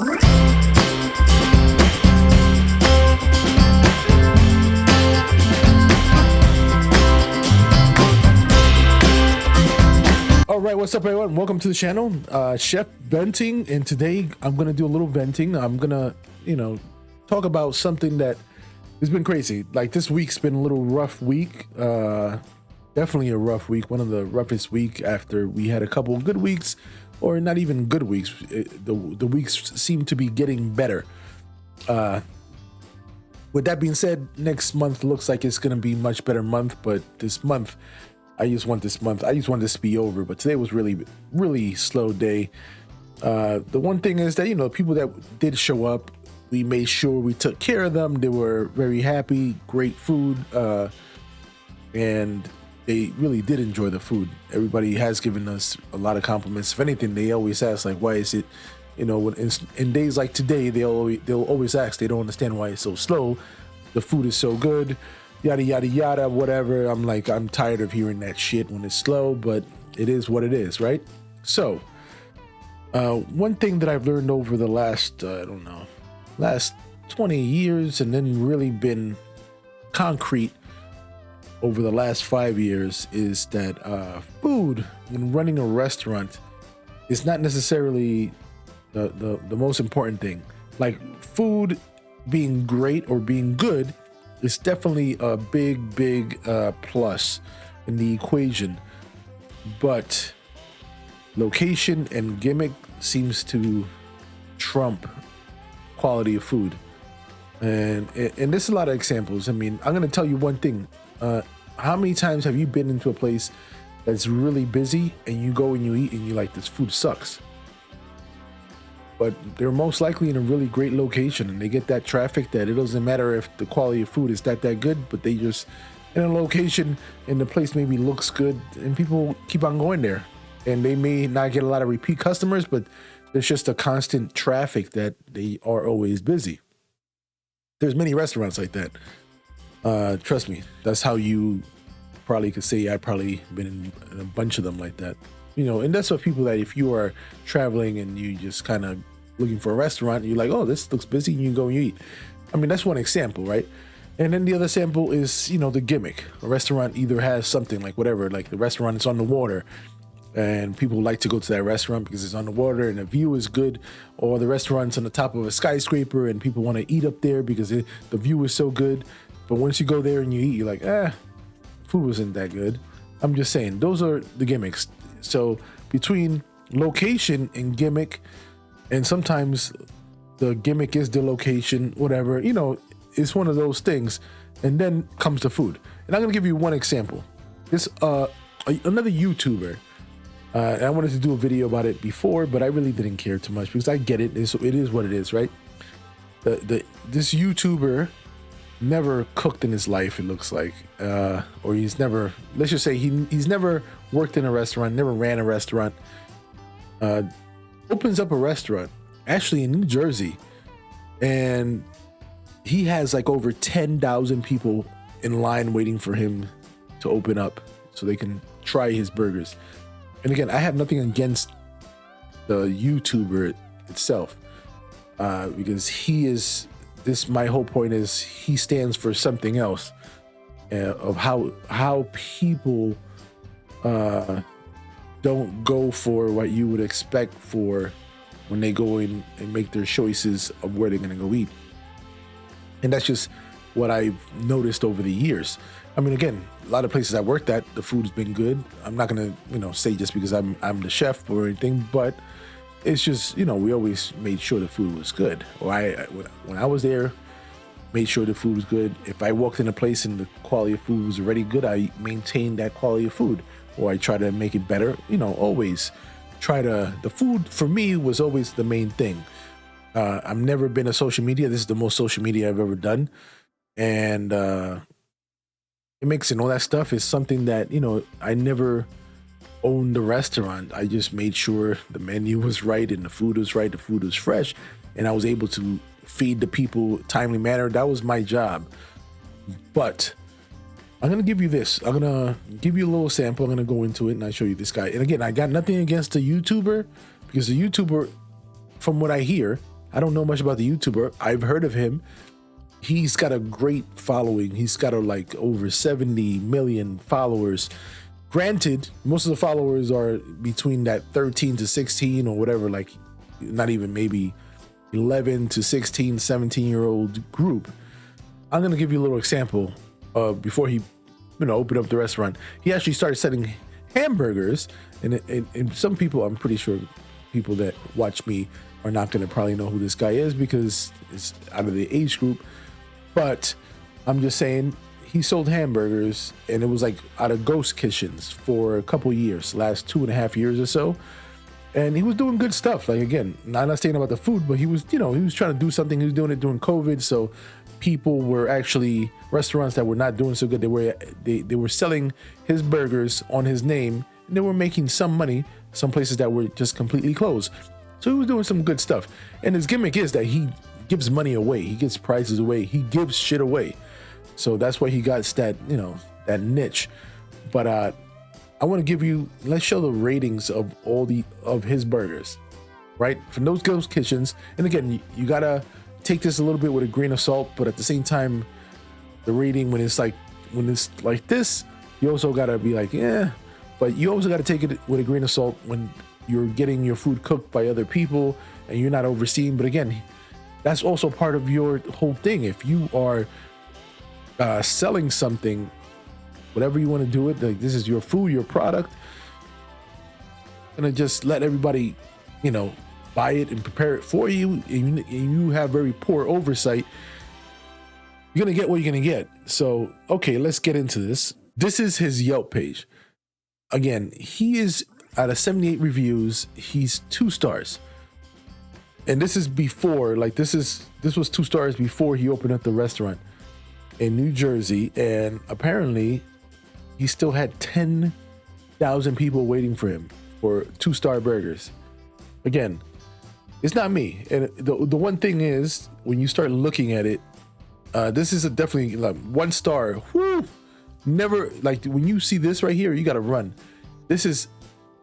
All right, what's up, everyone? Welcome to the channel, Chef Venting, and today I'm gonna do a little venting. I'm gonna, talk about something that has been crazy. Like, this week's been a little rough week. Definitely a rough week. One of the roughest week after we had a couple of good weeks, or not even good weeks. The weeks seem to be getting better. With that being said, next month looks like it's gonna be much better month, but this month. I just want this to be over, but today was really slow day. The one thing is that, people that did show up, we made sure we took care of them. They were very happy, great food, and they really did enjoy the food. Everybody has given us a lot of compliments. If anything, they always ask, like, why is it, in days like today, they'll always ask, they don't understand why it's so slow. The food is so good. Yada yada yada, whatever. I'm like, I'm tired of hearing that shit when it's slow, but it is what it is, right? So one thing that I've learned over the last last 20 years, and then really been concrete over the last 5 years, is that food, when running a restaurant, is not necessarily the most important thing. Like, food being great or being good, it's definitely a big plus in the equation, but location and gimmick seems to trump quality of food. And there's a lot of examples. I mean, I'm gonna tell you one thing. How many times have you been into a place that's really busy and you go and you eat and you're like, this food sucks? But they're most likely in a really great location, and they get that traffic that it doesn't matter if the quality of food is that good, but they just in a location and the place maybe looks good and people keep on going there. And they may not get a lot of repeat customers, but there's just a constant traffic that they are always busy. There's many restaurants like that. Trust me, that's how you probably could say I've probably been in a bunch of them like that. And that's what people that if you are traveling and you just kind of looking for a restaurant, you're like, oh, this looks busy, and you go and you eat. I mean, that's one example, right? And then the other sample is, the gimmick. A restaurant either has something like whatever, like the restaurant is on the water, and people like to go to that restaurant because it's on the water and the view is good, or the restaurant's on the top of a skyscraper and people want to eat up there because the view is so good. But once you go there and you eat, you're like, food wasn't that good. I'm just saying, those are the gimmicks. So between location and gimmick, and sometimes the gimmick is the location, whatever, it's one of those things. And then comes the food. And I'm gonna give you one example. This another YouTuber. I wanted to do a video about it before, but I really didn't care too much because I get it. It is what it is, right? This YouTuber never cooked in his life, it looks like, or he's never, let's just say he's never worked in a restaurant, never ran a restaurant, opens up a restaurant actually in New Jersey, and he has like over 10,000 people in line waiting for him to open up so they can try his burgers. And again, I have nothing against the YouTuber itself, because he is my whole point is he stands for something else, of how people don't go for what you would expect for when they go in and make their choices of where they're gonna go eat. And that's just what I've noticed over the years. I mean, again, a lot of places I worked at, the food's been good. I'm not gonna, say just because I'm the chef or anything, but it's just, we always made sure the food was good. Or when I was there, made sure the food was good. If I walked in a place and the quality of food was already good, I maintained that quality of food, or I try to make it better. Always the food for me was always the main thing. I've never been a social media. This is the most social media I've ever done. And gimmicks and all that stuff is something that, I never owned the restaurant. I just made sure the menu was right and the food was right, the food was fresh, and I was able to feed the people timely manner. That was my job. But I'm gonna give you this. I'm gonna give you a little sample. I'm gonna go into it and I show you this guy. And again, I got nothing against the YouTuber, because the YouTuber, from what I hear, I don't know much about the YouTuber. I've heard of him. He's got a great following. He's got like over 70 million followers. Granted, most of the followers are between that 13 to 16 or whatever, like not even maybe 11 to 16, 17-year-old group. I'm going to give you a little example. Before he, opened up the restaurant, he actually started selling hamburgers. And some people, I'm pretty sure people that watch me are not going to probably know who this guy is because it's out of the age group. But I'm just saying, he sold hamburgers, and it was like out of ghost kitchens for a couple years, last 2.5 years or so. And he was doing good stuff. Like, again, I'm not saying about the food, but he was, he was trying to do something. He was doing it during COVID. So people were actually, restaurants that were not doing so good, they were selling his burgers on his name, and they were making some money. Some places that were just completely closed. So he was doing some good stuff. And his gimmick is that he gives money away. He gives prizes away. He gives shit away. So that's why he got that, that niche. But I want to give you, let's show the ratings of of his burgers, right? From those ghost kitchens. And again, you gotta take this a little bit with a grain of salt, but at the same time, the rating when it's like this, you also gotta be like, yeah. But you also gotta take it with a grain of salt when you're getting your food cooked by other people and you're not overseeing. But again, that's also part of your whole thing. If you are selling something, whatever you want to do it, like this is your food, your product, gonna just let everybody, buy it and prepare it for you, and you have very poor oversight, you're gonna get what you're gonna get. So, okay, let's get into this. This is his Yelp page. Again, he is out of 78 reviews, he's 2 stars. And this is before, like this was 2 stars before he opened up the restaurant in New Jersey, and apparently he still had 10,000 people waiting for him for 2-star burgers. Again, it's not me. And the one thing is, when you start looking at it, this is definitely like 1 star. Whoo! Never, like when you see this right here, you got to run. This is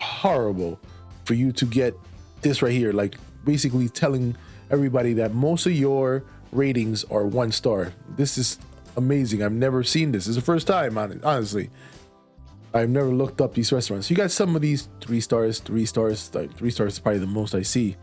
horrible for you to get this right here. Like basically telling everybody that most of your ratings are 1 star. This is amazing. I've never seen this. It's the first time, honestly. I've never looked up these restaurants. You got some of these 3 stars, 3 stars. Like 3 stars is probably the most I see,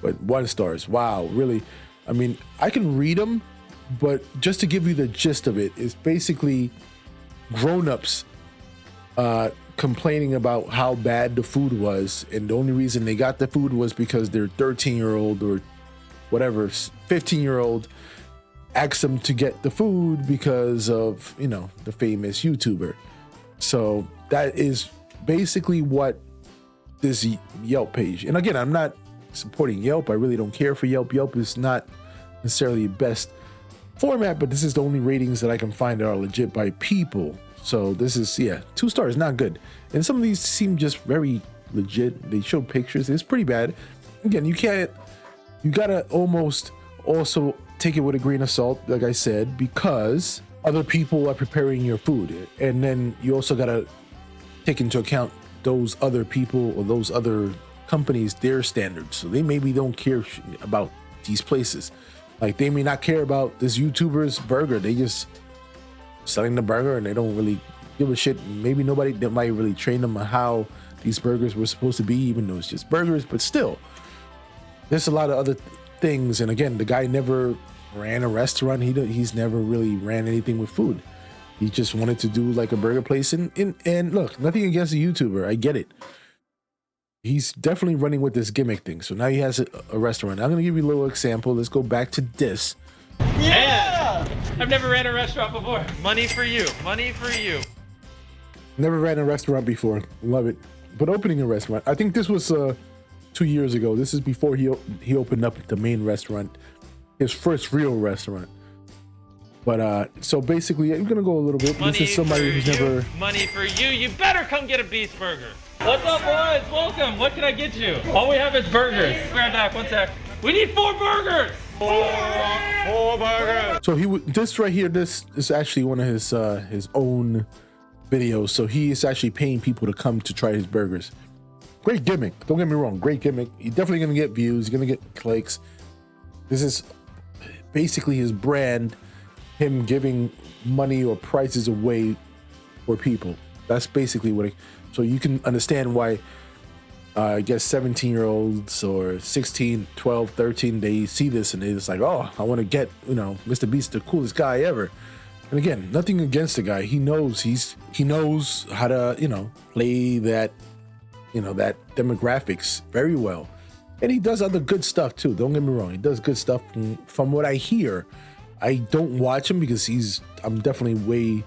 but 1 stars. Wow, really? I mean, I can read them, but just to give you the gist of it, it's basically grown-ups complaining about how bad the food was, and the only reason they got the food was because their 13-year-old or whatever 15-year-old asked them to get the food because of the famous YouTuber. So that is basically what this Yelp page. And again, I'm not supporting Yelp. I really don't care for Yelp. Yelp is not necessarily the best format, but this is the only ratings that I can find that are legit by people. So this is 2 stars, not good. And some of these seem just very legit. They show pictures. It's pretty bad. Again, you gotta almost also take it with a grain of salt, like I said, because other people are preparing your food. And then you also gotta take into account those other people or those other companies, their standards. So they maybe don't care about these places. Like they may not care about this YouTuber's burger. They just selling the burger and they don't really give a shit. Maybe nobody that might really train them on how these burgers were supposed to be, even though it's just burgers. But still, there's a lot of other things. And again, the guy never ran a restaurant. He's never really ran anything with food. He just wanted to do like a burger place. And look, nothing against the YouTuber. I get it. He's definitely running with this gimmick thing. So now he has a restaurant. I'm going to give you a little example. Let's go back to this. Yeah! I've never ran a restaurant before. Money for you. Money for you. Never ran a restaurant before. Love it. But opening a restaurant. I think this was 2 years ago. This is before he opened up the main restaurant. His first real restaurant. But so basically, I'm going to go a little bit. Money this is somebody who's never... Money for you. You better come get a Beast burger. What's up, boys? Welcome. What can I get you? All we have is burgers. Grab back. 1 sec. We need 4 burgers. Four burgers. So this right here, this is actually one of his own videos. So he is actually paying people to come to try his burgers. Great gimmick. Don't get me wrong. Great gimmick. You're definitely going to get views. You're going to get clicks. This is basically his brand, him giving money or prices away for people. That's basically what it, so you can understand why I guess 17-year-olds or 16, 12, 13, they see this and they're just like, oh, I want to get, you know, MrBeast, the coolest guy ever. And again, nothing against the guy. He knows he knows how to, you know, play that, you know, that demographics very well. And he does other good stuff too. Don't get me wrong. He does good stuff. From what I hear, I don't watch him because I'm definitely way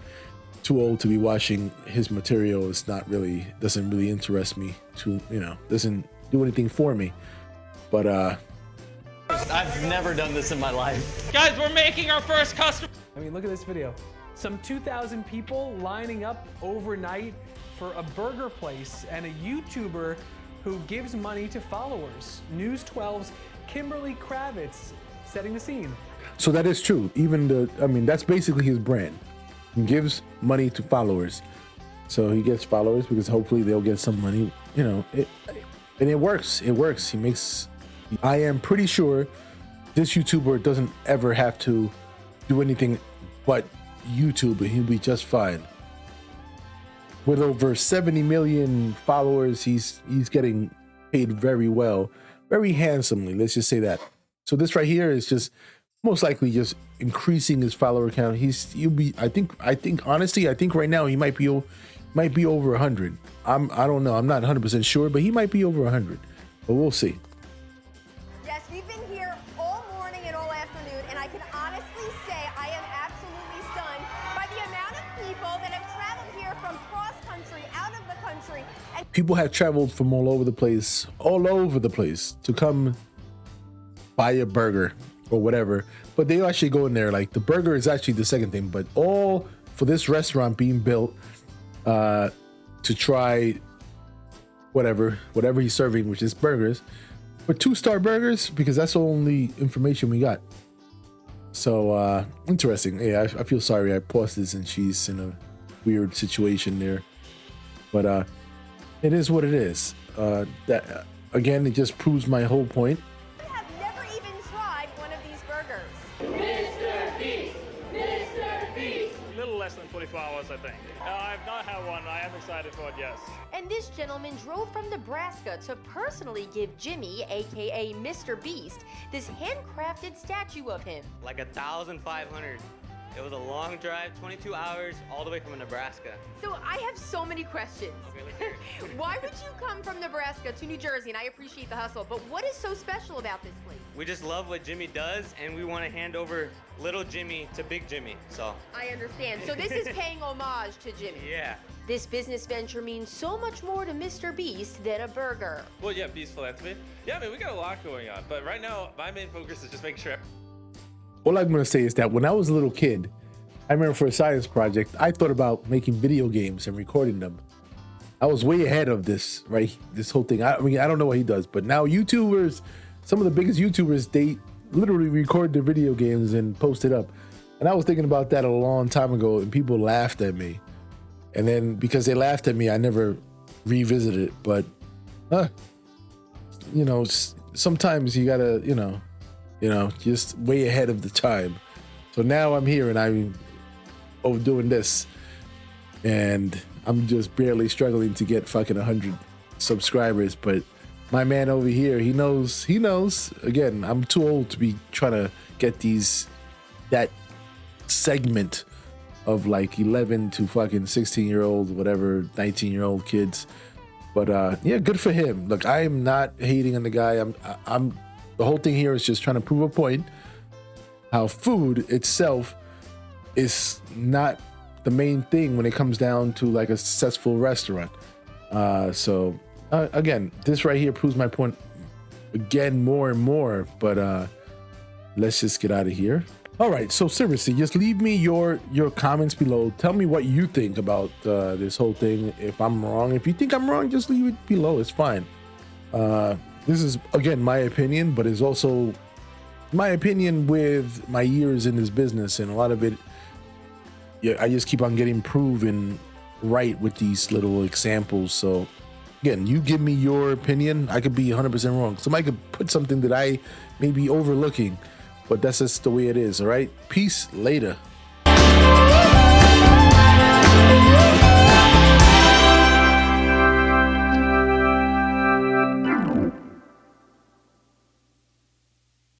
too old to be watching his material. It's not really, doesn't really interest me to, you know, doesn't do anything for me. But I've never done this in my life. Guys, we're making our first customer. I mean, look at this video. Some 2,000 people lining up overnight for a burger place and a YouTuber who gives money to followers. News 12's Kimberly Kravitz setting the scene. so that is true. Even I mean, that's basically his brand. He gives money to followers. So he gets followers because hopefully they'll get some money, you know, and it works. It works. He makes, I am pretty sure this YouTuber doesn't ever have to do anything but YouTube, and he'll be just fine. With over 70 million followers, he's getting paid very well, very handsomely. Let's just say that. So this right here is just most likely just increasing his follower count. He'll be. I think honestly, I think right now he might be over 100. I don't know. I'm not 100% sure, but he might be over 100. But we'll see. Yes, we've been here all morning and all afternoon, and I can honestly say I am absolutely stunned by the amount of people that have traveled here from cross country, out of the country. And People have traveled from all over the place to come buy a burger or whatever. But they actually go in there, like the burger is actually the second thing, but all for this restaurant being built to try whatever he's serving, which is burgers, but 2-star burgers, because that's the only information we got. So interesting. Yeah, I feel sorry I paused this and she's in a weird situation there, but it is what it is. That again, it just proves my whole point. I have never even tried one of these burgers. A little less than 24 hours, I think. I've not had one. I am excited for it, yes. And this gentleman drove from Nebraska to personally give Jimmy, aka MrBeast, this handcrafted statue of him. Like 1,500. It was a long drive, 22 hours, all the way from Nebraska. So I have so many questions. Okay, let's hear it. Why would you come from Nebraska to New Jersey? And I appreciate the hustle, but what is so special about this place? We just love what Jimmy does, and we want to hand over little Jimmy to big Jimmy, so. I understand. So this is paying homage to Jimmy. Yeah. This business venture means so much more to MrBeast than a burger. Well, yeah, Beast Philanthropy. Yeah, I mean, we got a lot going on, but right now, my main focus is just making sure. All I'm going to say is that when I was a little kid, I remember for a science project, I thought about making video games and recording them. I was way ahead of this, right? This whole thing. I mean, I don't know what he does, but now YouTubers, some of the biggest YouTubers, they literally record their video games and post it up. And I was thinking about that a long time ago, and people laughed at me. And then because they laughed at me, I never revisited it. But, you know, sometimes you gotta, you know, just way ahead of the time. So now I'm here and I'm doing this, and I'm just barely struggling to get fucking 100 subscribers. But my man over here, he knows. Again, I'm too old to be trying to get that segment of like 11 to fucking 16-year-old, whatever, 19-year-old kids. But yeah, good for him. Look, I am not hating on the guy. I'm the whole thing here is just trying to prove a point. How food itself is not the main thing when it comes down to like a successful restaurant. So again, this right here proves my point again more and more. But let's just get out of here. All right, so seriously, just leave me your comments below. Tell me what you think about this whole thing. If I'm wrong, if you think I'm wrong, just leave it below. It's fine. This is again my opinion, but it's also my opinion with my years in this business, and a lot of it, yeah, I just keep on getting proven right with these little examples. So Again, you give me your opinion. I could be 100% wrong. Somebody could put something that I may be overlooking, but that's just the way it is. All right. Peace. Later.